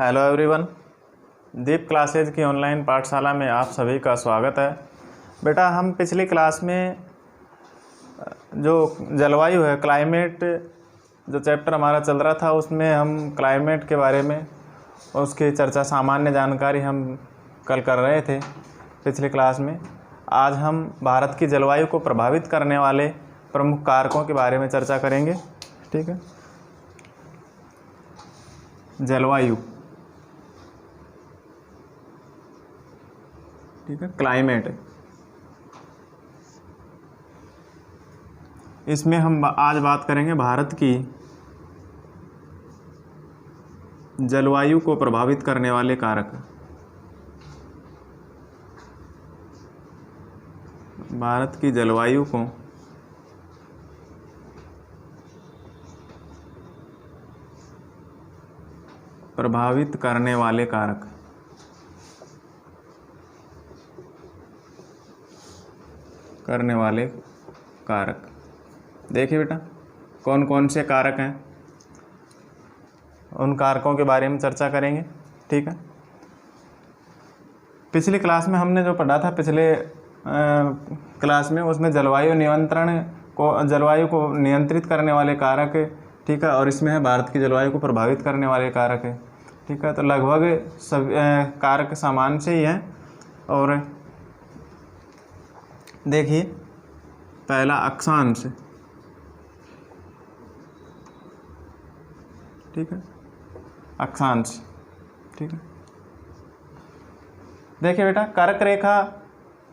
Hello everyone, दीप classes की online पाठशाला में आप सभी का स्वागत है। बेटा, हम पिछली क्लास में जो जलवायु है, क्लाइमेट, जो चैप्टर हमारा चल रहा था उसमें हम क्लाइमेट के बारे में और उसकी चर्चा, सामान्य जानकारी हम कल कर रहे थे पिछली क्लास में। आज हम भारत की जलवायु को प्रभावित करने वाले प्रमुख कारकों के बारे में चर्चा करेंगे। ठीक है, जलवायु, ठीक है, क्लाइमेट। इसमें हम आज बात करेंगे भारत की जलवायु को प्रभावित करने वाले कारक। भारत की जलवायु को प्रभावित करने वाले कारक। देखिए बेटा, कौन कौन से कारक हैं, उन कारकों के बारे में चर्चा करेंगे। ठीक है, पिछली क्लास में हमने जो पढ़ा था, पिछले क्लास में, उसमें जलवायु को नियंत्रित करने वाले कारक, ठीक है, और इसमें है भारत की जलवायु को प्रभावित करने वाले कारक है। ठीक है, तो लगभग सब कारक समान से ही हैं। और देखिए, पहला अक्षांश, ठीक है, अक्षांश। ठीक है, देखिए बेटा, कर्क रेखा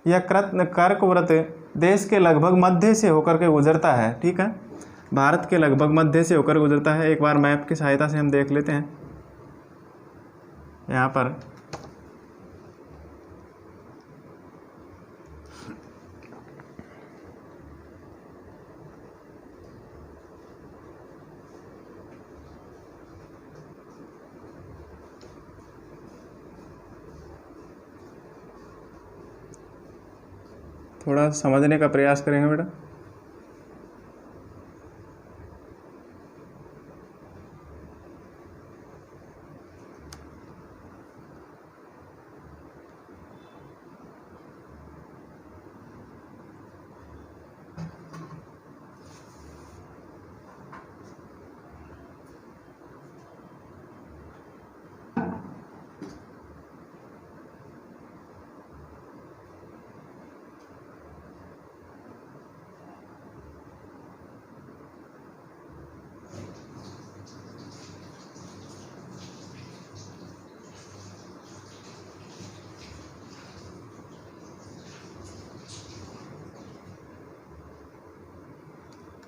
या कर्क वृत्त देश के लगभग मध्य से होकर के गुजरता है। ठीक है, भारत के लगभग मध्य से होकर गुजरता है। एक बार मैप की सहायता से हम देख लेते हैं। यहाँ पर थोड़ा समझने का प्रयास करेंगे बेटा।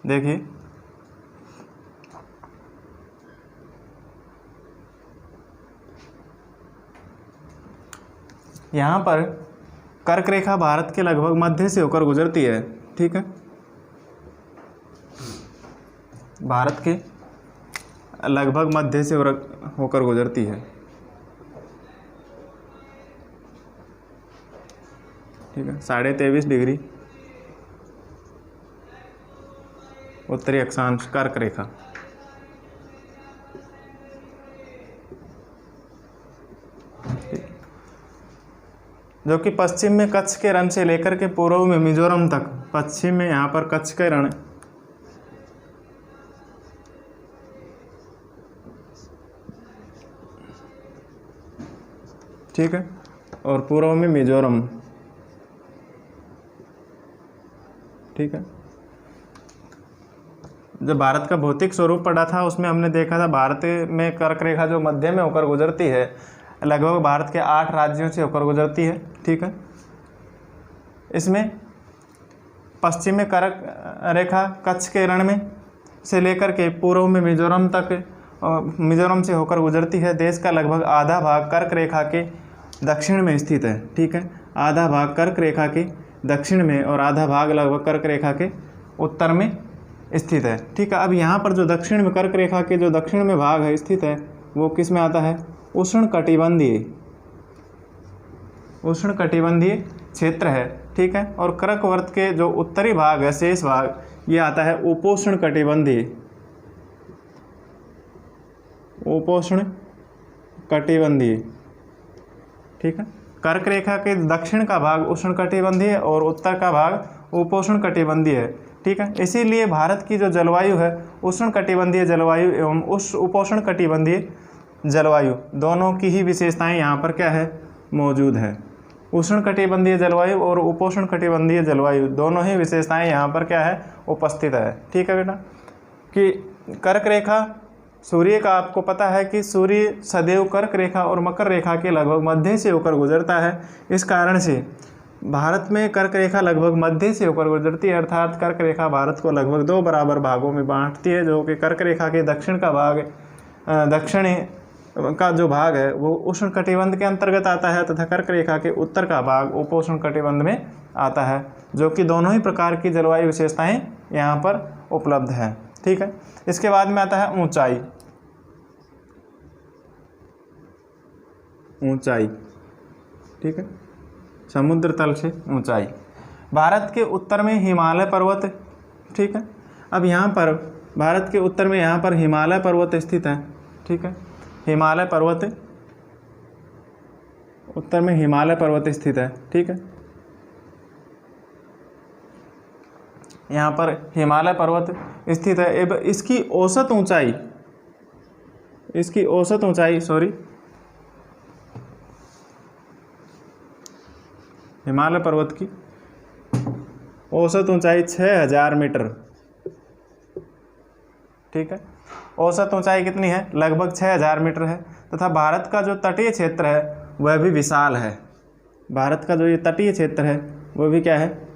देखिए, यहाँ पर कर्क रेखा भारत के लगभग मध्य से होकर गुजरती है। ठीक है, भारत के लगभग मध्य से होकर गुजरती है। ठीक है, 23.5 डिग्री उत्तरी अक्षांश कर्क रेखा। जो कि पश्चिम में कच्छ के रण से लेकर के पूर्व में मिजोरम तक, पश्चिम में यहाँ पर कच्छ के रण, ठीक है, और पूर्व में मिजोरम। ठीक है, जब भारत का भौतिक स्वरूप पढ़ा था उसमें हमने देखा था, भारत में कर्क रेखा जो मध्य में होकर गुजरती है, लगभग भारत के 8 राज्यों से होकर गुजरती है। ठीक है, इसमें पश्चिम में कर्क रेखा कच्छ के रण में से लेकर के पूर्व में मिजोरम तक, मिजोरम से होकर गुजरती है। देश का लगभग आधा भाग कर्क रेखा के दक्षिण में स्थित है। ठीक है, आधा भाग कर्क रेखा के दक्षिण में और आधा भाग लगभग कर्क रेखा के उत्तर में स्थित है। ठीक है, अब यहाँ पर जो दक्षिण में, कर्क रेखा के जो दक्षिण में भाग है स्थित है, वो किस में आता है? उष्ण कटिबंधीय क्षेत्र है। ठीक है, और कर्क वृत्त के जो उत्तरी भाग है, शेष भाग, ये आता है उपोष्ण कटिबंधीय कटिबंधीय, ठीक है। कर्क रेखा के दक्षिण का भाग उष्ण कटिबंधीय और उत्तर का भाग उपोष्ण कटिबंधीय है, ठीक है। इसीलिए भारत की जो जलवायु है उष्ण कटिबंधीय जलवायु एवं उपोष्ण कटिबंधीय जलवायु दोनों की ही विशेषताएं यहाँ पर क्या है, मौजूद है। उष्ण कटिबंधीय जलवायु और उपोष्ण कटिबंधीय जलवायु दोनों ही विशेषताएं यहाँ पर क्या है, उपस्थित है, ठीक है बेटा। कि कर्क रेखा सूर्य का आपको पता है कि सूर्य सदैव कर्क रेखा और मकर रेखा के लगभग मध्य से होकर गुजरता है। इस कारण से भारत में कर्क रेखा लगभग मध्य से होकर गुजरती है, अर्थात कर्क रेखा भारत को लगभग 2 बराबर भागों में बांटती है, जो कि कर्क रेखा के दक्षिण का भाग दक्षिणी का जो भाग है वो उष्ण कटिबंध के अंतर्गत आता है तथा कर्क रेखा के उत्तर का भाग उपोष्ण कटिबंध में आता है, जो कि दोनों ही प्रकार की जलवायु विशेषताएं यहाँ पर उपलब्ध है, ठीक है। इसके बाद में आता है ऊंचाई। ऊंचाई, ठीक है, समुद्र तल से ऊंचाई। भारत के उत्तर में हिमालय पर्वत, ठीक है। अब यहाँ पर भारत के उत्तर में यहाँ पर हिमालय पर्वत स्थित है, ठीक है। हिमालय पर्वत उत्तर में हिमालय पर्वत स्थित है, ठीक है। यहाँ पर हिमालय पर्वत स्थित है एवं इसकी औसत ऊंचाई हिमालय पर्वत की औसत ऊंचाई 6000 मीटर, ठीक है। औसत ऊंचाई कितनी है, लगभग 6000 मीटर है तथा भारत का जो तटीय क्षेत्र है वह भी विशाल है। भारत का जो ये तटीय क्षेत्र है वह भी क्या है,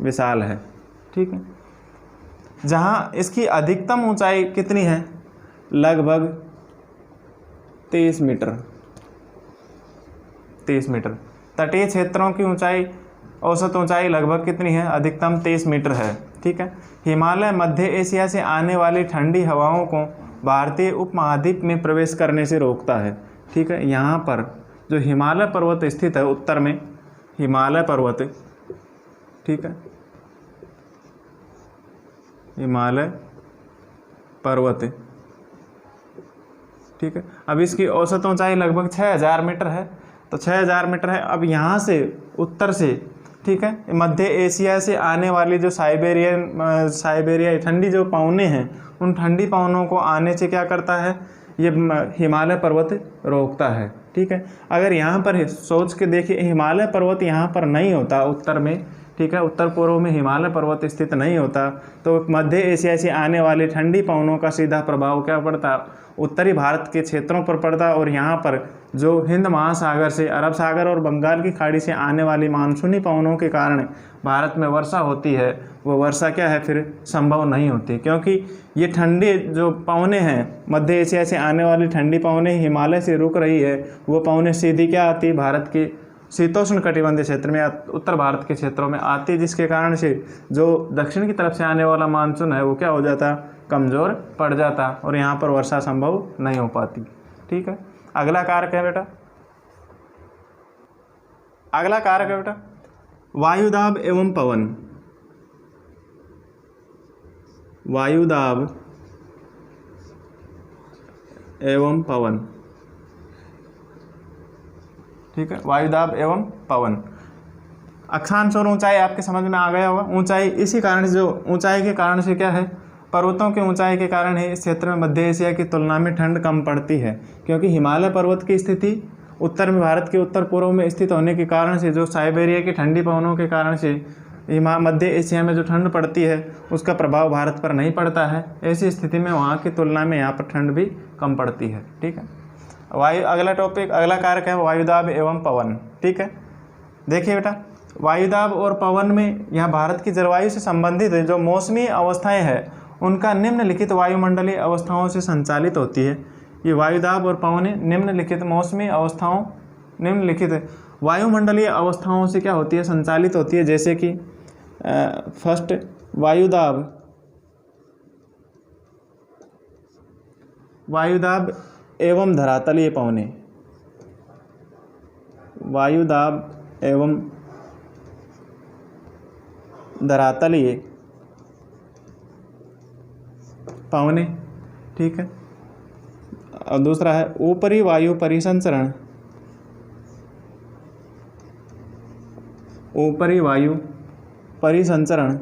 विशाल है, ठीक है। जहाँ इसकी अधिकतम ऊंचाई कितनी है, लगभग 23 मीटर। तटीय क्षेत्रों की ऊंचाई, औसत ऊंचाई लगभग कितनी है, अधिकतम 23 मीटर है, ठीक है। हिमालय मध्य एशिया से आने वाली ठंडी हवाओं को भारतीय उपमहाद्वीप में प्रवेश करने से रोकता है, ठीक है। यहाँ पर जो हिमालय पर्वत स्थित है उत्तर में, हिमालय पर्वत, ठीक है, हिमालय पर्वत, ठीक है। अब इसकी औसत ऊंचाई लगभग 6000 मीटर है, तो 6000 मीटर है। अब यहाँ से उत्तर से, ठीक है, मध्य एशिया से आने वाली जो साइबेरिया ठंडी जो पवनें हैं उन ठंडी पवनों को आने से क्या करता है, ये हिमालय पर्वत रोकता है, ठीक है। अगर यहाँ पर सोच के देखिए, हिमालय पर्वत यहाँ पर नहीं होता उत्तर में, ठीक है, उत्तर पूर्व में हिमालय पर्वत स्थित नहीं होता, तो मध्य एशिया से आने वाली ठंडी पवनों का सीधा प्रभाव क्या पड़ता, उत्तरी भारत के क्षेत्रों पर पड़ता और यहाँ पर जो हिंद महासागर से, अरब सागर और बंगाल की खाड़ी से आने वाली मानसूनी पवनों के कारण भारत में वर्षा होती है, वो वर्षा क्या है फिर संभव नहीं होती, क्योंकि ये ठंडी जो पवनें हैं, मध्य एशिया से आने वाली ठंडी पवनें हिमालय से रुक रही है, वो पवनें सीधी क्या आती, भारत के शीतोष्ण कटिबंधीय क्षेत्र में, उत्तर भारत के क्षेत्रों में आती, जिसके कारण से जो दक्षिण की तरफ से आने वाला मानसून है वो क्या हो जाता, कमज़ोर पड़ जाता और यहाँ पर वर्षा संभव नहीं हो पाती, ठीक है। अगला कारक है बेटा, वायुदाब एवं पवन। वायुदाब एवं पवन, ठीक है, वायुदाब एवं पवन। अक्षांश और ऊंचाई आपके समझ में आ गया होगा। ऊंचाई इसी कारण से, जो ऊंचाई के कारण से क्या है, पर्वतों की ऊंचाई के कारण ही इस क्षेत्र में मध्य एशिया की तुलना में ठंड कम पड़ती है, क्योंकि हिमालय पर्वत की स्थिति उत्तर में, भारत के उत्तर पूर्व में स्थित होने के कारण से, जो साइबेरिया की ठंडी पवनों के कारण से मध्य एशिया में जो ठंड पड़ती है उसका प्रभाव भारत पर नहीं पड़ता है। ऐसी स्थिति में वहाँ की तुलना में यहाँ पर ठंड भी कम पड़ती है, ठीक है। अगला कारक है वायुदाब एवं पवन, ठीक है। देखिए बेटा, वायुदाब और पवन में यहाँ भारत की जलवायु से संबंधित जो मौसमी अवस्थाएं हैं उनका निम्नलिखित वायुमंडलीय अवस्थाओं से संचालित होती है। ये वायुदाब और पवनें निम्नलिखित वायुमंडलीय अवस्थाओं से क्या होती है, संचालित होती है। जैसे कि फर्स्ट वायुदाब एवं धरातलीय पवनें, वायुदाब एवं धरातलीय पवनें, ठीक है। और दूसरा है ऊपरी वायु परिसंचरण, ऊपरी वायु परिसंचरण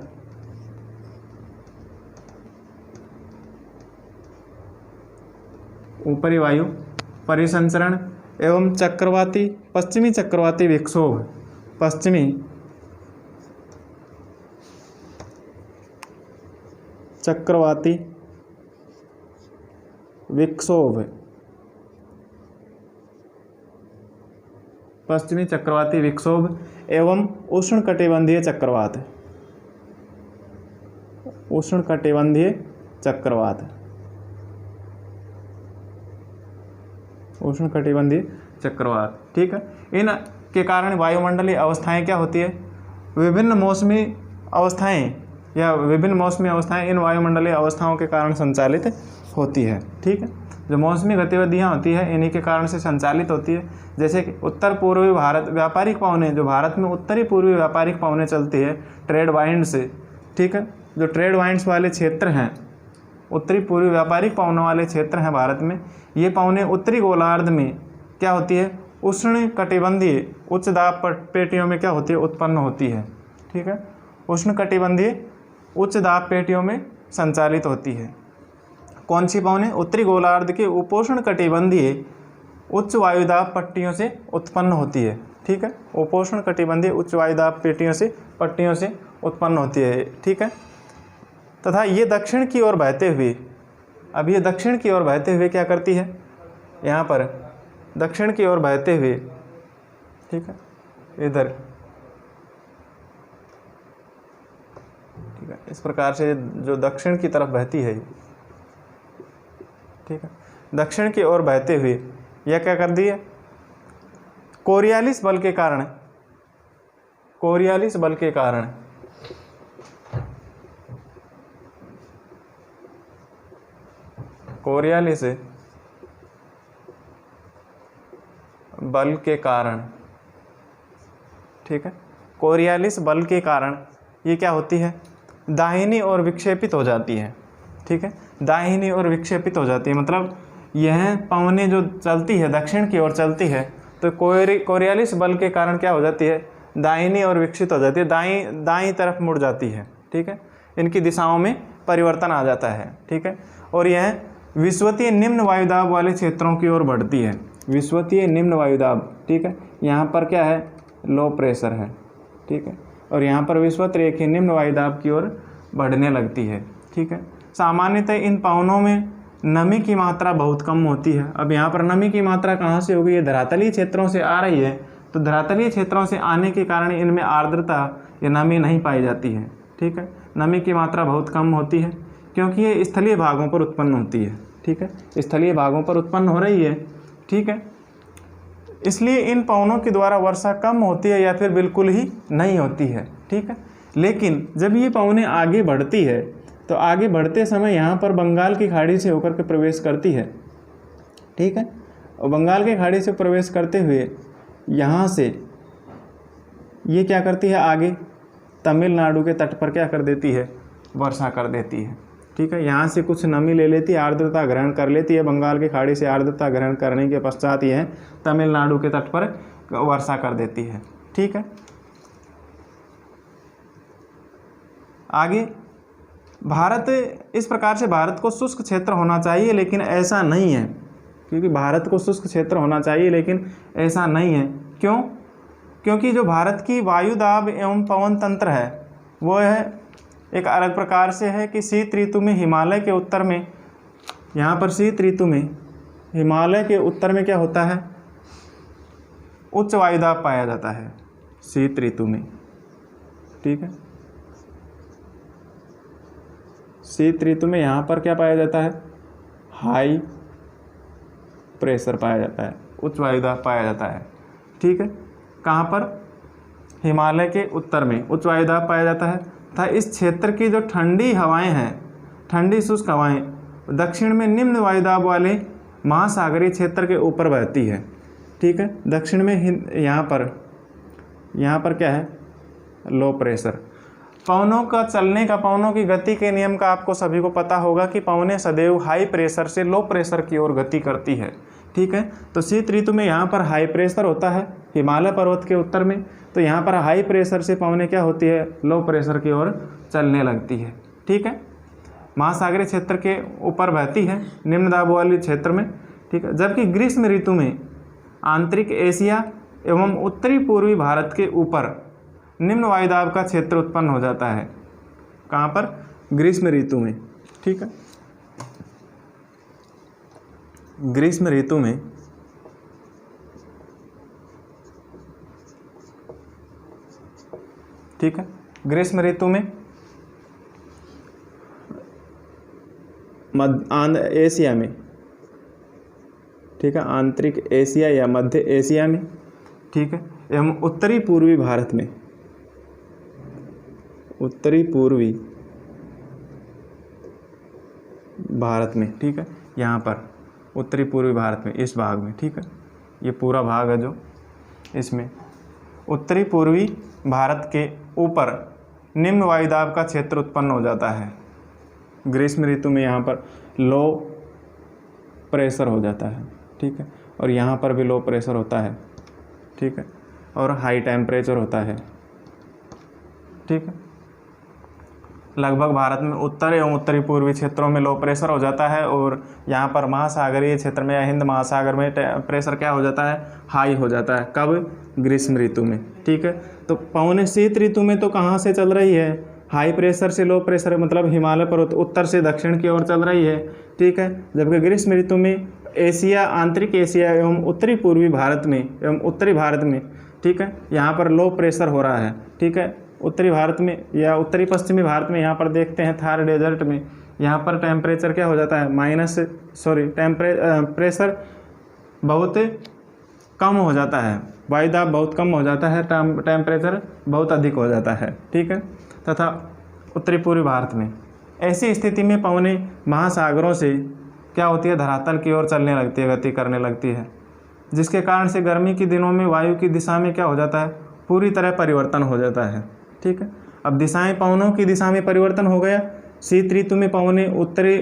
ऊपरी वायु परिसंचरण एवं चक्रवाती पश्चिमी चक्रवाती विक्षोभ, पश्चिमी चक्रवाती विक्षोभ, पश्चिमी चक्रवाती विक्षोभ एवं उष्णकटिबंधीय चक्रवात, उष्णकटिबंधीय चक्रवात, उष्णकटिबंधीय चक्रवात। ठीक है, इन के कारण वायुमंडलीय अवस्थाएं क्या होती है, विभिन्न मौसमी अवस्थाएं या विभिन्न मौसमी अवस्थाएं इन वायुमंडलीय अवस्थाओं के कारण संचालित होती है। ठीक है, जो मौसमी गतिविधियां होती है इन्हीं के कारण से संचालित होती है। जैसे कि उत्तर पूर्वी भारत व्यापारिक पवने, जो भारत में उत्तरी पूर्वी व्यापारिक पवने चलती है ट्रेड वाइंड से। ठीक है, जो ट्रेड वाइंड्स वाले क्षेत्र हैं, उत्तरी पूर्वी व्यापारिक पवनों वाले क्षेत्र हैं भारत में, ये पवने उत्तरी गोलार्ध में क्या होती है, उष्ण कटिबंधीय उच्च दाब पेटियों में क्या होती है, उत्पन्न होती है। ठीक है, उष्ण कटिबंधीय उच्च दाब पेटियों में संचालित होती है। कौन सी पवनें, उत्तरी गोलार्ध के उपोष्ण कटिबंधीय उच्च वायुदाब पट्टियों से उत्पन्न होती है। ठीक है, उपोष्ण कटिबंधीय उच्च वायुदाब पेटियों से पट्टियों से उत्पन्न होती है। ठीक है, तथा ये दक्षिण की ओर बहते हुए, अब ये दक्षिण की ओर बहते हुए क्या करती है, यहाँ पर दक्षिण की ओर बहते हुए, ठीक है, इधर, ठीक है, इस प्रकार से जो दक्षिण की तरफ बहती है, ठीक है, दक्षिण की ओर बहते हुए यह क्या कर दी है, कोरियालिस बल के कारण, कोरियालिस बल के कारण कोरियालिस बल के कारण, ठीक है, कोरियालिस बल के कारण ये क्या होती है, दाहिनी ओर विक्षेपित हो जाती है। ठीक है, दाहिनी ओर विक्षेपित हो जाती है, मतलब यह पवनें जो चलती है दक्षिण की ओर चलती है तो कोरियालिस बल के कारण क्या हो जाती है, दाहिनी ओर विकसित हो जाती है, दाईं तरफ मुड़ जाती है। ठीक है, इनकी दिशाओं में परिवर्तन आ जाता है। ठीक है, और यह विषुवतीय निम्न वायुदाब वाले क्षेत्रों की ओर बढ़ती है, विषुवतीय निम्न वायुदाब। ठीक है, यहाँ पर क्या है, लो प्रेशर है। ठीक है, और यहाँ पर विषुवत रेखीय निम्न वायुदाब की ओर बढ़ने लगती है। ठीक है, सामान्यतः इन पवनों में नमी की मात्रा बहुत कम होती है। अब यहाँ पर नमी की मात्रा कहाँ से होगी, ये धरातलीय क्षेत्रों से आ रही है, तो धरातलीय क्षेत्रों से आने के कारण इनमें आर्द्रता या नमी नहीं पाई जाती है। ठीक है, नमी की मात्रा बहुत कम होती है क्योंकि ये स्थलीय भागों पर उत्पन्न होती है। ठीक है, स्थलीय भागों पर उत्पन्न हो रही है। ठीक है, इसलिए इन पवनों के द्वारा वर्षा कम होती है या फिर बिल्कुल ही नहीं होती है। ठीक है, लेकिन जब ये पवनें आगे बढ़ती है तो आगे बढ़ते समय यहाँ पर बंगाल की खाड़ी से होकर के प्रवेश करती है। ठीक है, और बंगाल की खाड़ी से प्रवेश करते हुए यहाँ से ये क्या करती है, आगे तमिलनाडु के तट पर क्या कर देती है, वर्षा कर देती है। ठीक है, यहाँ से कुछ नमी ले लेती है, आर्द्रता ग्रहण कर लेती है, बंगाल की खाड़ी से आर्द्रता ग्रहण करने के पश्चात यह तमिलनाडु के तट पर वर्षा कर देती है। ठीक है, आगे भारत, इस प्रकार से भारत को शुष्क क्षेत्र होना चाहिए लेकिन ऐसा नहीं है, क्योंकि भारत को शुष्क क्षेत्र होना चाहिए लेकिन ऐसा नहीं है। क्यों? क्योंकि जो भारत की वायुदाब एवं पवन तंत्र है वो है एक अलग प्रकार से है कि शीत ऋतु में हिमालय के उत्तर में, यहाँ पर शीत ऋतु में हिमालय के उत्तर में क्या होता है, उच्च वायुदाब पाया जाता है शीत ऋतु में। ठीक है, शीत ऋतु में यहाँ पर क्या पाया जाता है, हाई प्रेशर पाया जाता है, उच्च वायुदाब पाया जाता है। ठीक है, कहाँ पर, हिमालय के उत्तर में उच्च वायुदाब पाया जाता है तथा इस क्षेत्र की जो ठंडी हवाएं हैं, ठंडी शुष्क हवाएं दक्षिण में निम्न वायुदाब वाले महासागरीय क्षेत्र के ऊपर बहती है। ठीक है, दक्षिण में यहाँ पर क्या है, लो प्रेशर। पवनों का चलने का, पवनों की गति के नियम का आपको सभी को पता होगा कि पवनें सदैव हाई प्रेशर से लो प्रेशर की ओर गति करती है। ठीक है, तो शीत ऋतु में यहाँ पर हाई प्रेशर होता है हिमालय पर्वत के उत्तर में, तो यहाँ पर हाई प्रेशर से पवनें क्या होती है, लो प्रेशर की ओर चलने लगती है। ठीक है, महासागरीय क्षेत्र के ऊपर बहती है निम्न दाब वाले क्षेत्र में। ठीक है, जबकि ग्रीष्म ऋतु में आंतरिक एशिया एवं उत्तरी पूर्वी भारत के ऊपर निम्न वायुदाब का क्षेत्र उत्पन्न हो जाता है। कहाँ पर, ग्रीष्म ऋतु में। ठीक है, ग्रीष्म ऋतु में ठीक है, ग्रीष्म ऋतु में एशिया में, ठीक है, आंतरिक एशिया या मध्य एशिया में, ठीक है, एवं उत्तरी पूर्वी भारत में, उत्तरी पूर्वी भारत में, ठीक है, यहाँ पर उत्तरी पूर्वी भारत में, इस भाग में, ठीक है, ये पूरा भाग है जो, इसमें उत्तरी पूर्वी भारत के ऊपर निम्न वायुदाब का क्षेत्र उत्पन्न हो जाता है। ग्रीष्म ऋतु में यहाँ पर लो प्रेशर हो जाता है। ठीक है, और यहाँ पर भी लो प्रेशर होता है। ठीक है, और हाई टेम्परेचर होता है। ठीक है, लगभग भारत में उत्तर एवं उत्तरी पूर्वी क्षेत्रों में लो प्रेशर हो जाता है, और यहाँ पर महासागरीय क्षेत्र में या हिंद महासागर में प्रेशर क्या हो जाता है, हाई हो जाता है। कब, ग्रीष्म ऋतु में। ठीक है, तो पवनें शीत ऋतु में तो कहाँ से चल रही है, हाई प्रेशर से लो प्रेशर, मतलब हिमालय पर्वत उत्तर से दक्षिण की ओर चल रही है। ठीक है, जबकि ग्रीष्म ऋतु में एशिया, आंतरिक एशिया एवं उत्तरी पूर्वी भारत में एवं उत्तरी भारत में, ठीक है, यहाँ पर लो प्रेशर हो रहा है। ठीक है, उत्तरी भारत में या उत्तरी पश्चिमी भारत में यहाँ पर देखते हैं थार डेजर्ट में, यहाँ पर टेम्परेचर क्या हो जाता है, प्रेशर बहुत कम हो जाता है, वायुदाब बहुत कम हो जाता है, टेम्परेचर बहुत अधिक हो जाता है। ठीक है, तथा उत्तरी पूर्वी भारत में ऐसी स्थिति में पवनें महासागरों से क्या होती है, धरातल की ओर चलने लगती है, गति करने लगती है, जिसके कारण से गर्मी के दिनों में वायु की दिशा में क्या हो जाता है, पूरी तरह परिवर्तन हो जाता है। ठीक है, अब दिशाएं, पवनों की दिशा में परिवर्तन हो गया। शीत ऋतु में पवनें उत्तरी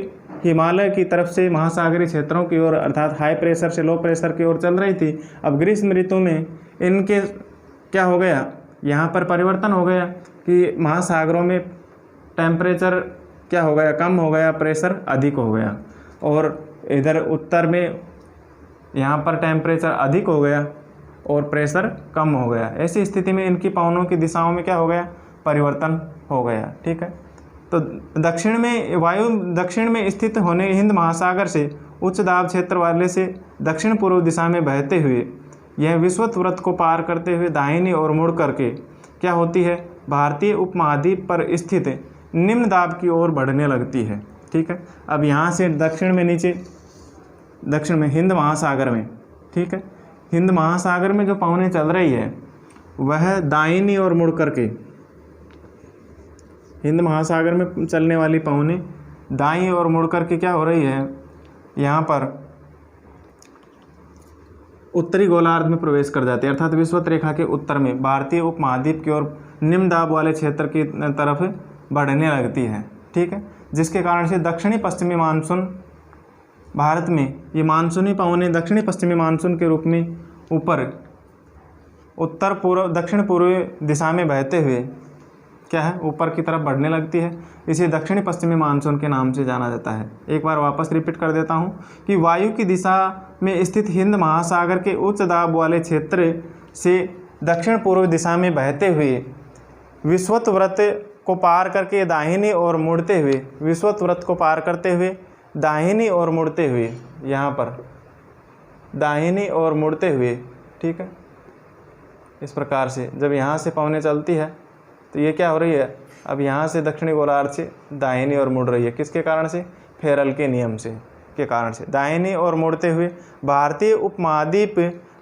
हिमालय की तरफ से महासागरीय क्षेत्रों की ओर अर्थात हाई प्रेशर से लो प्रेशर की ओर चल रही थी। अब ग्रीष्म ऋतु में इनके क्या हो गया, यहाँ पर परिवर्तन हो गया कि महासागरों में टेम्परेचर क्या हो गया, कम हो गया, प्रेशर अधिक हो गया, और इधर उत्तर में यहाँ पर टेम्परेचर अधिक हो गया और प्रेशर कम हो गया। ऐसी स्थिति में इनकी पवनों की दिशाओं में क्या हो गया, परिवर्तन हो गया। ठीक है, तो दक्षिण में वायु दक्षिण में स्थित होने हिंद महासागर से उच्च दाब क्षेत्र वाले से दक्षिण पूर्व दिशा में बहते हुए यह विषुवत वृत्त को पार करते हुए दाहिनी ओर मुड़ करके क्या होती है, भारतीय उपमहाद्वीप पर स्थित निम्न दाब की ओर बढ़ने लगती है। ठीक है, अब यहाँ से दक्षिण में नीचे, दक्षिण में हिंद महासागर में, ठीक है, हिंद महासागर में जो पवनें चल रही है वह दाहिनी ओर मुड़ करके, हिंद महासागर में चलने वाली पवनें दाईं ओर मुड़ करके क्या हो रही है, यहाँ पर उत्तरी गोलार्ध में प्रवेश कर जाती है, अर्थात विषुवत रेखा के उत्तर में भारतीय उपमहाद्वीप की ओर निम्न दाब वाले क्षेत्र की तरफ बढ़ने लगती है। ठीक है, जिसके कारण से दक्षिणी पश्चिमी मानसून भारत में, ये मानसूनी पवनें दक्षिणी पश्चिमी मानसून के रूप में ऊपर उत्तर पूर्व दक्षिण पूर्वी दिशा में बहते हुए क्या है, ऊपर की तरफ बढ़ने लगती है। इसे दक्षिणी पश्चिमी मानसून के नाम से जाना जाता है। एक बार वापस रिपीट कर देता हूँ कि वायु की दिशा में स्थित हिंद महासागर के उच्च दाब वाले क्षेत्र से दक्षिण पूर्व दिशा में बहते हुए विषुवत वृत्त को पार करके दाहिनी ओर मुड़ते हुए, विषुवत वृत्त को पार करते हुए दाहिनी ओर मुड़ते हुए, यहाँ पर दाहिनी ओर मुड़ते हुए, ठीक है, इस प्रकार से जब यहाँ से पवनें चलती है तो ये क्या हो रही है, अब यहाँ से दक्षिणी गोलार्ध से दाहिनी ओर मुड़ रही है। किसके कारण से, फेरल के नियम से के कारण से दाहिनी ओर मुड़ते हुए भारतीय उपमहाद्वीप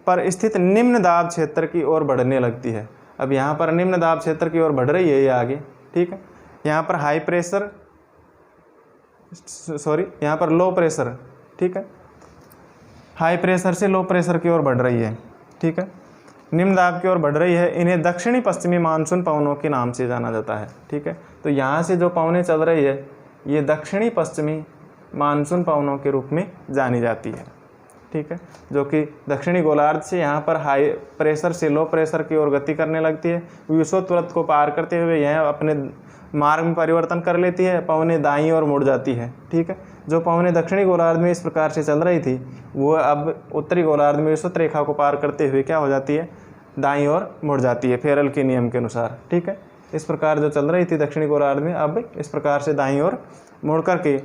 पर स्थित निम्न दाब क्षेत्र की ओर बढ़ने लगती है। अब यहाँ पर निम्न दाब क्षेत्र की ओर बढ़ रही है ये आगे। ठीक है, यहाँ पर हाई प्रेशर, यहाँ पर लो प्रेशर, ठीक है, हाई प्रेशर से लो प्रेशर की ओर बढ़ रही है। ठीक है, निम्न दाब की ओर बढ़ रही है, इन्हें दक्षिणी पश्चिमी मानसून पवनों के नाम से जाना जाता है। ठीक है, तो यहाँ से जो पवनें चल रही है ये दक्षिणी पश्चिमी मानसून पवनों के रूप में जानी जाती है। ठीक है, जो कि दक्षिणी गोलार्ध से यहाँ पर हाई प्रेशर से लो प्रेशर की ओर गति करने लगती है। विषुववृत्त को पार करते हुए यह अपने मार्ग में परिवर्तन कर लेती है, पवनें दाईं ओर मुड़ जाती है। ठीक है, जो पवनें दक्षिणी गोलार्ध में इस प्रकार से चल रही थी वो अब उत्तरी गोलार्ध में विषुववृत्त रेखा को पार करते हुए क्या हो जाती है, दाईं ओर मुड़ जाती है फेरल के नियम के अनुसार। ठीक है, इस प्रकार जो चल रही थी दक्षिणी गोलार्ध में अब इस प्रकार से दाईं ओर मुड़ करके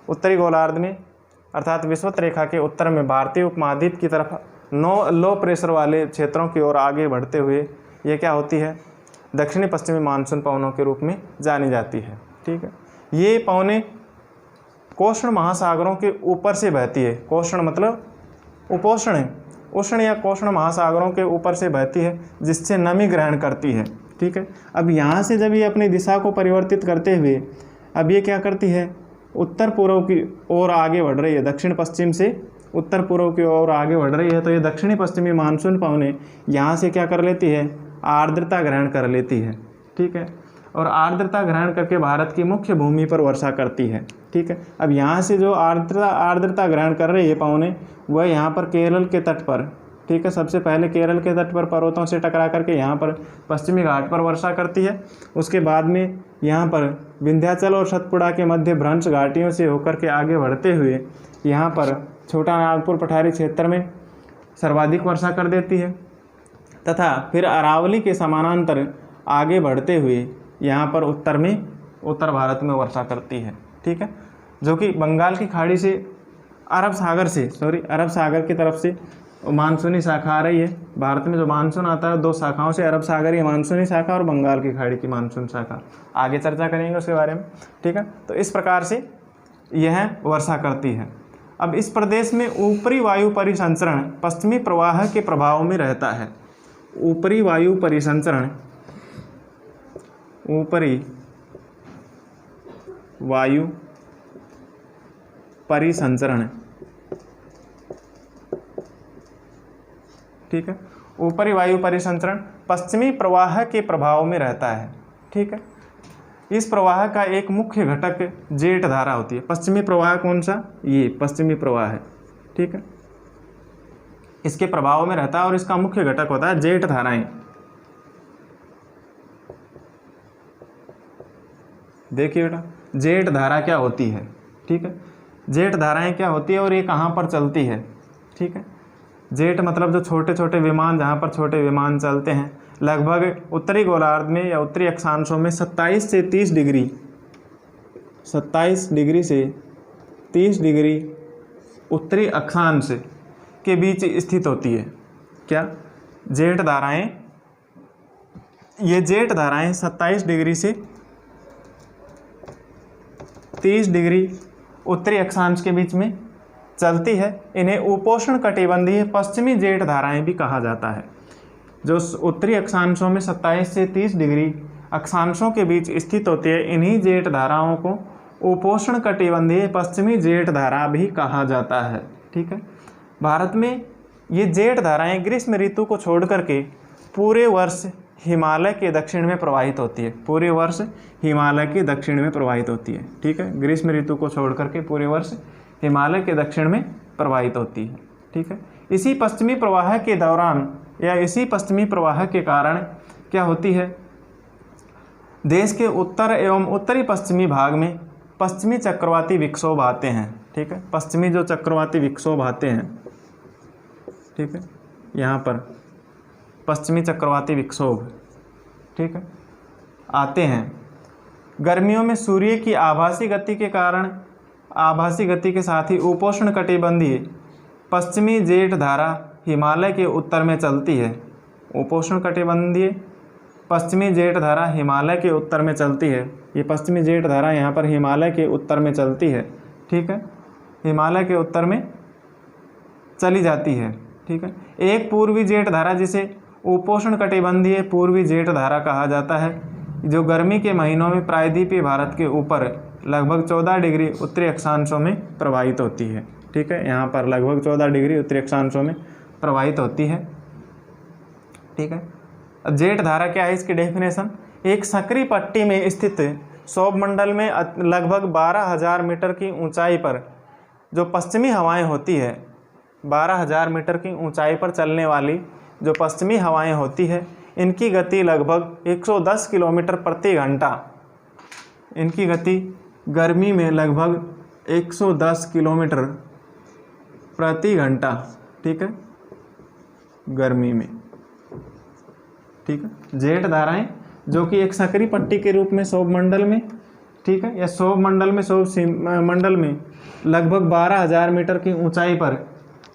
उत्तरी गोलार्ध में अर्थात विषुववृत्त रेखा के उत्तर में भारतीय उपमहाद्वीप की तरफ लो प्रेशर वाले क्षेत्रों की ओर आगे बढ़ते हुए ये क्या होती है, दक्षिणी पश्चिमी मानसून पवनों के रूप में जानी जाती है। ठीक है, ये पवनें कोष्ण महासागरों के ऊपर से बहती है। कोष्ण मतलब उपोष्ण, उष्ण या कोष्ण महासागरों के ऊपर से बहती है जिससे नमी ग्रहण करती है। ठीक है, अब यहाँ से जब ये अपनी दिशा को परिवर्तित करते हुए अब ये क्या करती है, उत्तर पूर्व की ओर आगे बढ़ रही है, दक्षिण पश्चिम से उत्तर पूर्व की ओर आगे बढ़ रही है। तो ये दक्षिणी पश्चिमी मानसून पवनें यहाँ से क्या कर लेती है, आर्द्रता ग्रहण कर लेती है। ठीक है, और आर्द्रता ग्रहण करके भारत की मुख्य भूमि पर वर्षा करती है। ठीक है, अब यहाँ से जो आर्द्रता ग्रहण कर रही है पवनें वह यहाँ पर केरल के तट पर, ठीक है, सबसे पहले केरल के तट पर पर्वतों से टकरा करके यहाँ पर पश्चिमी घाट पर वर्षा करती है। उसके बाद में यहाँ पर विंध्याचल और सतपुड़ा के मध्य भ्रंश घाटियों से होकर के आगे बढ़ते हुए यहाँ पर छोटा नागपुर पठारी क्षेत्र में सर्वाधिक वर्षा कर देती है तथा फिर अरावली के समानांतर आगे बढ़ते हुए यहाँ पर उत्तर भारत में वर्षा करती है। ठीक है, जो कि बंगाल की खाड़ी से अरब सागर की तरफ से मानसूनी शाखा आ रही है। भारत में जो मानसून आता है दो शाखाओं से, अरब सागरीय मानसूनी शाखा और बंगाल की खाड़ी की मानसून शाखा, आगे चर्चा करेंगे उसके बारे में। ठीक है, तो इस प्रकार से यह वर्षा करती है। अब इस प्रदेश में ऊपरी वायु परिसंचरण पश्चिमी प्रवाह के प्रभाव में रहता है। ऊपरी वायु परिसंचरण, ऊपरी वायु परिसंचरण, ठीक है, ऊपरी वायु परिसंचरण पश्चिमी प्रवाह के प्रभाव में रहता है। ठीक है, इस प्रवाह का एक मुख्य घटक जेठ धारा होती है। पश्चिमी प्रवाह कौन सा, ये पश्चिमी प्रवाह है। ठीक है, इसके प्रभाव में रहता है और इसका मुख्य घटक होता है जेठ धाराएं। देखिए बेटा, जेठ धारा क्या होती है। ठीक है, जेठ धाराएं क्या होती है और ये कहाँ पर चलती है। ठीक है, जेट मतलब जो छोटे छोटे विमान, जहाँ पर छोटे विमान चलते हैं, लगभग उत्तरी गोलार्ध में या उत्तरी अक्षांशों में 27 से 30 डिग्री, 27 डिग्री से 30 डिग्री उत्तरी अक्षांश के बीच स्थित होती है। क्या, जेट धाराएं, ये जेट धाराएं 27 डिग्री से 30 डिग्री उत्तरी अक्षांश के बीच में चलती है। इन्हें उपोष्ण कटिबंधीय पश्चिमी जेठ धाराएं भी कहा जाता है। जो उत्तरी अक्षांशों में 27 से 30 डिग्री अक्षांशों के बीच स्थित होती है, इन्हीं जेठ धाराओं को उपोष्ण कटिबंधीय पश्चिमी जेठ धारा भी कहा जाता है। ठीक है, भारत में ये जेठ धाराएं ग्रीष्म ऋतु को छोड़ करके पूरे वर्ष हिमालय के दक्षिण में प्रवाहित होती है। पूरे वर्ष हिमालय के दक्षिण में प्रवाहित होती है। ठीक है, ग्रीष्म ऋतु को छोड़ करके पूरे वर्ष हिमालय के दक्षिण में प्रवाहित होती है। ठीक है, इसी पश्चिमी प्रवाह के दौरान या इसी पश्चिमी प्रवाह के कारण क्या होती है, देश के उत्तर एवं उत्तरी पश्चिमी भाग में पश्चिमी चक्रवाती विक्षोभ आते हैं। ठीक है, पश्चिमी जो चक्रवाती विक्षोभ आते हैं, ठीक है, यहाँ पर पश्चिमी चक्रवाती विक्षोभ, ठीक है, आते हैं। गर्मियों में सूर्य की आभासी गति के कारण, आभासी गति के साथ ही उपोष्ण कटिबंधीय पश्चिमी जेठ धारा हिमालय के उत्तर में चलती है। उपोष्ण कटिबंधीय पश्चिमी जेठ धारा हिमालय के उत्तर में चलती है। ये पश्चिमी जेठ धारा यहाँ पर हिमालय के उत्तर में चलती है। ठीक है, हिमालय के उत्तर में चली जाती है। ठीक है, एक पूर्वी जेठ धारा जिसे उपोष्ण कटिबंधीय पूर्वी जेठ धारा कहा जाता है, जो गर्मी के महीनों में प्रायद्वीपीय भारत के ऊपर लगभग 14 डिग्री उत्तरी अक्षांशों में प्रवाहित होती है। ठीक है, यहाँ पर लगभग 14 डिग्री उत्तरी अक्षांशों में प्रवाहित होती है। ठीक है। अब जेठ धारा क्या है, इसकी डेफिनेशन, एक सक्रिय पट्टी में स्थित सौरमंडल में लगभग 12,000 मीटर की ऊंचाई पर जो पश्चिमी हवाएं होती है, 12,000 मीटर की ऊंचाई पर चलने वाली जो पश्चिमी हवाएं होती है, इनकी गति लगभग 110 किलोमीटर प्रति घंटा, इनकी गति गर्मी में लगभग 110 किलोमीटर प्रति घंटा, ठीक है, गर्मी में, ठीक है। जेठ धाराएं जो कि एक सक्रिय पट्टी के रूप में सौरमंडल में, ठीक है, या सौरमंडल में सौरमंडल में लगभग 12,000 मीटर की ऊंचाई पर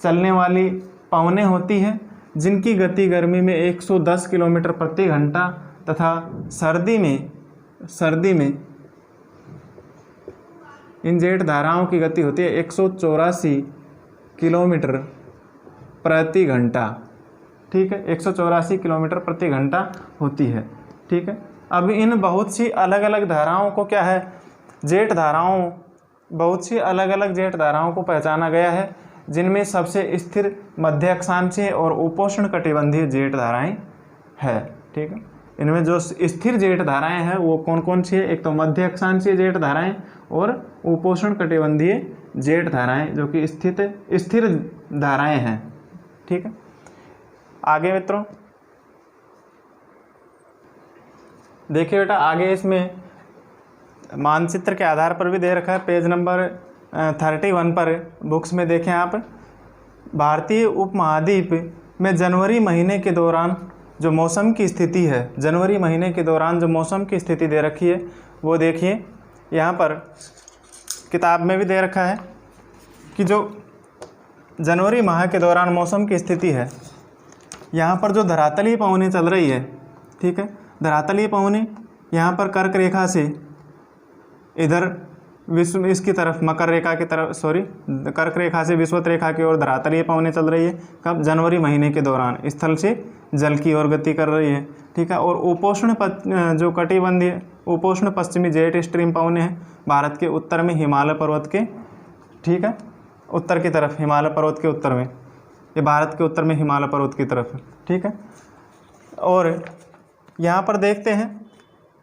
चलने वाली पवनें होती हैं, जिनकी गति गर्मी में 110 किलोमीटर प्रति घंटा तथा सर्दी में इन जेठ धाराओं की गति होती है 184 किलोमीटर प्रति घंटा, ठीक है, 184 किलोमीटर प्रति घंटा होती है, ठीक है। अब इन बहुत सी अलग अलग धाराओं को क्या है, जेठ धाराओं, बहुत सी अलग अलग जेठ धाराओं को पहचाना गया है, जिनमें सबसे स्थिर मध्य अक्षांशीय और उपोष्ण कटिबंधीय जेठ धाराएं है, ठीक है। इनमें जो स्थिर जेठ धाराएं हैं वो कौन कौन सी है, एक तो मध्य अक्षांशीय जेठ धाराएं और उपोष्ण कटिबंधीय जेठ धाराएं जो कि स्थिर धाराएं हैं, ठीक है। आगे मित्रों देखिए बेटा, आगे इसमें मानचित्र के आधार पर भी दे रखा है, पेज नंबर 31 पर बुक्स में देखें आप, भारतीय उपमहाद्वीप में जनवरी महीने के दौरान जो मौसम की स्थिति है, जनवरी महीने के दौरान जो मौसम की स्थिति दे रखी है वो देखिए, यहाँ पर किताब में भी दे रखा है कि जो जनवरी माह के दौरान मौसम की स्थिति है, यहाँ पर जो धरातलीय पवनें चल रही है, ठीक है, धरातलीय पवनें यहाँ पर कर्क रेखा से इधर विश्व इसकी तरफ मकर रेखा की तरफ, सॉरी, कर्क रेखा से विषुवत रेखा की ओर धरातलीय पवनें चल रही है, कब, जनवरी महीने के दौरान, स्थल से जल की ओर गति कर रही है, ठीक है। और उपोष्ण जो कटिबंधीय उपोष्ण पश्चिमी जेट स्ट्रीम पवनें हैं भारत के उत्तर में हिमालय पर्वत के, ठीक है, उत्तर की तरफ, हिमालय पर्वत के उत्तर में, ये भारत के उत्तर में हिमालय पर्वत की तरफ है, ठीक है। और यहाँ पर देखते हैं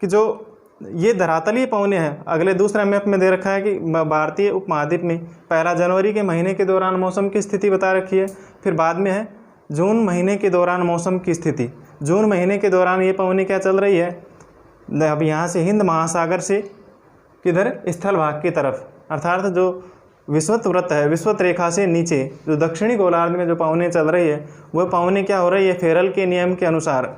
कि जो ये धरातलीय पवनें हैं, अगले दूसरा मैप में दे रखा है कि भारतीय उपमहाद्वीप में पहला जनवरी के महीने के दौरान मौसम की स्थिति बता रखी है, फिर बाद में है जून महीने के दौरान मौसम की स्थिति। जून महीने के दौरान ये पवनें क्या चल रही है, अब यहाँ से हिंद महासागर से किधर, स्थल भाग की तरफ, अर्थात जो विषुवत वृत्त है, विषुवत रेखा से नीचे जो दक्षिणी गोलार्ध में जो पवनें चल रही है, वह पवनें क्या हो रही है, फेरल के नियम के अनुसार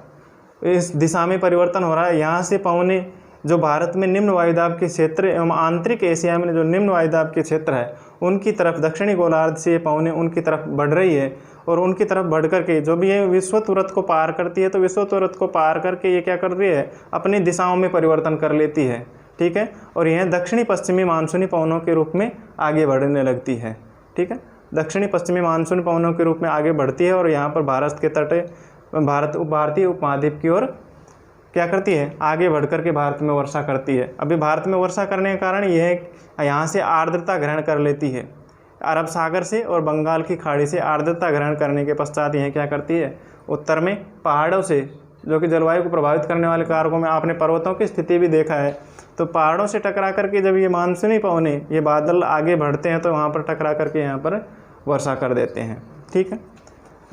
इस दिशा में परिवर्तन हो रहा है। यहाँ से पवनें जो भारत में निम्न वायुदाब के क्षेत्र एवं आंतरिक एशिया में जो निम्न वायुदाब के क्षेत्र है उनकी तरफ, दक्षिणी गोलार्ध से ये पवनें उनकी तरफ बढ़ रही है, और उनकी तरफ बढ़ करके जो भी ये विषुवत वृत्त को पार करती है, तो विषुवत वृत्त को पार करके ये क्या कर रही है, अपनी दिशाओं में परिवर्तन कर लेती है, ठीक है, और यह दक्षिणी पश्चिमी मानसूनी पवनों के रूप में आगे बढ़ने लगती है, ठीक है, दक्षिणी पश्चिमी मानसूनी पवनों के रूप में आगे बढ़ती है, और यहाँ पर भारत के तट, भारतीय उपमहाद्वीप की ओर क्या करती है, आगे बढ़ कर के भारत में वर्षा करती है। अभी भारत में वर्षा करने के कारण यह है यहाँ से आर्द्रता ग्रहण कर लेती है, अरब सागर से और बंगाल की खाड़ी से आर्द्रता ग्रहण करने के पश्चात यह क्या करती है, उत्तर में पहाड़ों से, जो कि जलवायु को प्रभावित करने वाले कारकों में आपने पर्वतों की स्थिति भी देखा है, तो पहाड़ों से टकरा करके जब ये मानसूनी पवनें, ये बादल आगे बढ़ते हैं तो वहाँ पर टकरा करके यहाँ पर वर्षा कर देते हैं, ठीक है।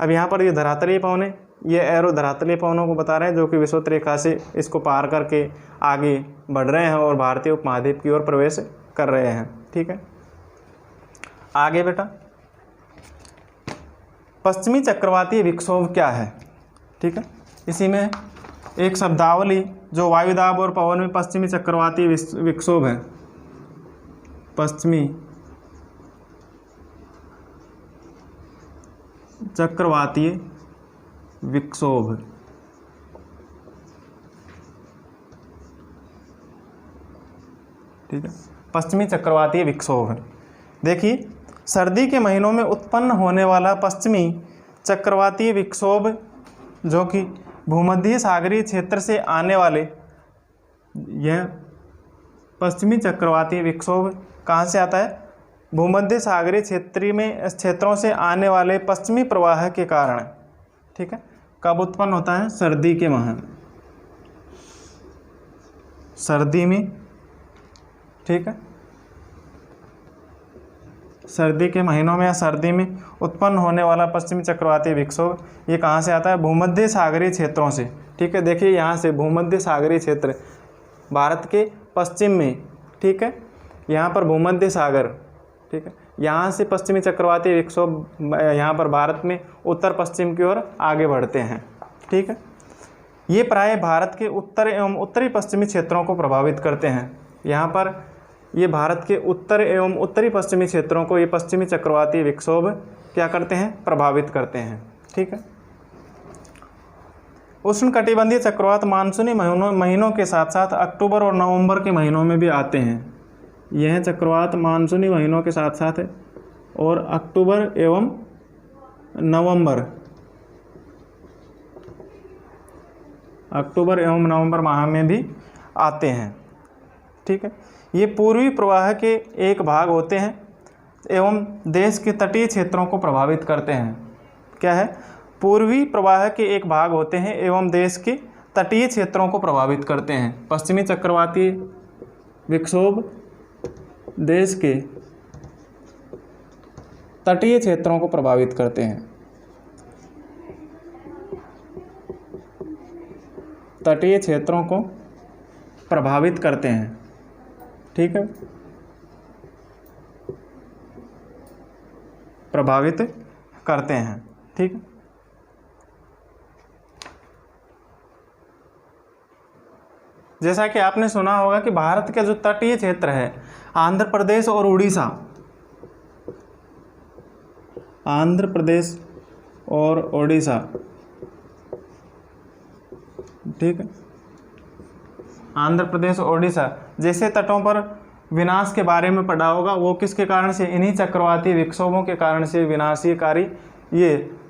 अब यहाँ पर ये धरातलीय पवनें, ये एरो धरातलीय पवनों को बता रहे हैं जो कि विषुवत रेखा से इसको पार करके आगे बढ़ रहे हैं और भारतीय उपमहाद्वीप की ओर प्रवेश कर रहे हैं, ठीक है। आगे बेटा, पश्चिमी चक्रवातीय विक्षोभ क्या है, ठीक है, इसी में एक शब्दावली जो वायुदाब और पवन में पश्चिमी चक्रवातीय विक्षोभ है, पश्चिमी चक्रवातीय विक्षोभ, ठीक है, पश्चिमी चक्रवातीय विक्षोभ। देखिए, सर्दी के महीनों में उत्पन्न होने वाला पश्चिमी चक्रवातीय विक्षोभ जो कि भूमध्य सागरीय क्षेत्र से आने वाले, यह पश्चिमी चक्रवातीय विक्षोभ कहाँ से आता है, भूमध्य सागरीय क्षेत्रों से आने वाले पश्चिमी प्रवाह के कारण, ठीक है, कब उत्पन्न होता है? सर्दी के माह में, सर्दी में, ठीक है, सर्दी के महीनों में या सर्दी में उत्पन्न होने वाला पश्चिमी चक्रवाती विक्षोभ ये कहाँ से आता है? भूमध्य सागरीय क्षेत्रों से, ठीक है। देखिए यहाँ से भूमध्य सागरीय क्षेत्र भारत के पश्चिम में, ठीक है, यहाँ पर भूमध्य सागर, ठीक है, यहाँ से पश्चिमी चक्रवाती विक्षोभ यहाँ पर भारत में उत्तर पश्चिम की ओर आगे बढ़ते हैं, ठीक है। ये प्राय भारत के उत्तर एवं उत्तरी पश्चिमी क्षेत्रों को प्रभावित करते हैं। यहाँ पर ये भारत के उत्तर एवं उत्तरी पश्चिमी क्षेत्रों को ये पश्चिमी चक्रवाती विक्षोभ क्या करते हैं? प्रभावित करते हैं, ठीक है। उष्णकटिबंधीय चक्रवात मानसूनी महीनों के साथ साथ अक्टूबर और नवंबर के महीनों में भी आते हैं। यह चक्रवात मानसूनी महीनों के साथ साथ और अक्टूबर एवं नवंबर माह में भी आते हैं, ठीक है। ये पूर्वी प्रवाह के एक भाग होते हैं एवं देश के तटीय क्षेत्रों को प्रभावित करते हैं। क्या है? पूर्वी प्रवाह के एक भाग होते हैं एवं देश के तटीय क्षेत्रों को प्रभावित करते हैं। पश्चिमी चक्रवाती विक्षोभ देश के तटीय क्षेत्रों को प्रभावित करते हैं। तटीय क्षेत्रों को प्रभावित करते हैं, ठीक है, प्रभावित करते हैं, ठीक। जैसा कि आपने सुना होगा कि भारत का जो तटीय क्षेत्र है आंध्र प्रदेश और उड़ीसा, आंध्र प्रदेश और ओडिशा, ठीक है, आंध्र प्रदेश और ओडिशा जैसे तटों पर विनाश के बारे में पढ़ा होगा। वो किसके कारण से? इन्हीं चक्रवाती विक्षोभों के कारण से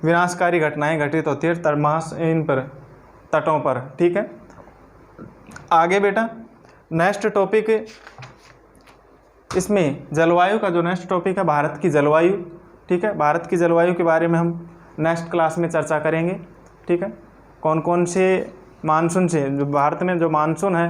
विनाशकारी घटनाएं घटित होती है इन पर तटों पर, ठीक है। आगे बेटा नेक्स्ट टॉपिक, इसमें जलवायु का जो नेक्स्ट टॉपिक है भारत की जलवायु, ठीक है। भारत की जलवायु के बारे में हम नेक्स्ट क्लास में चर्चा करेंगे, ठीक है। कौन कौन से मानसून से, जो भारत में जो मानसून है,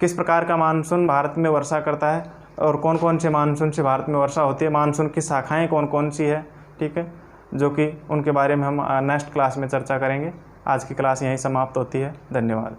किस प्रकार का मानसून भारत में वर्षा करता है और कौन कौन से मानसून से भारत में वर्षा होती है, मानसून की शाखाएं कौन कौन सी है, ठीक है, जो कि उनके बारे में हम नेक्स्ट क्लास में चर्चा करेंगे। आज की क्लास यहीं समाप्त होती है। धन्यवाद।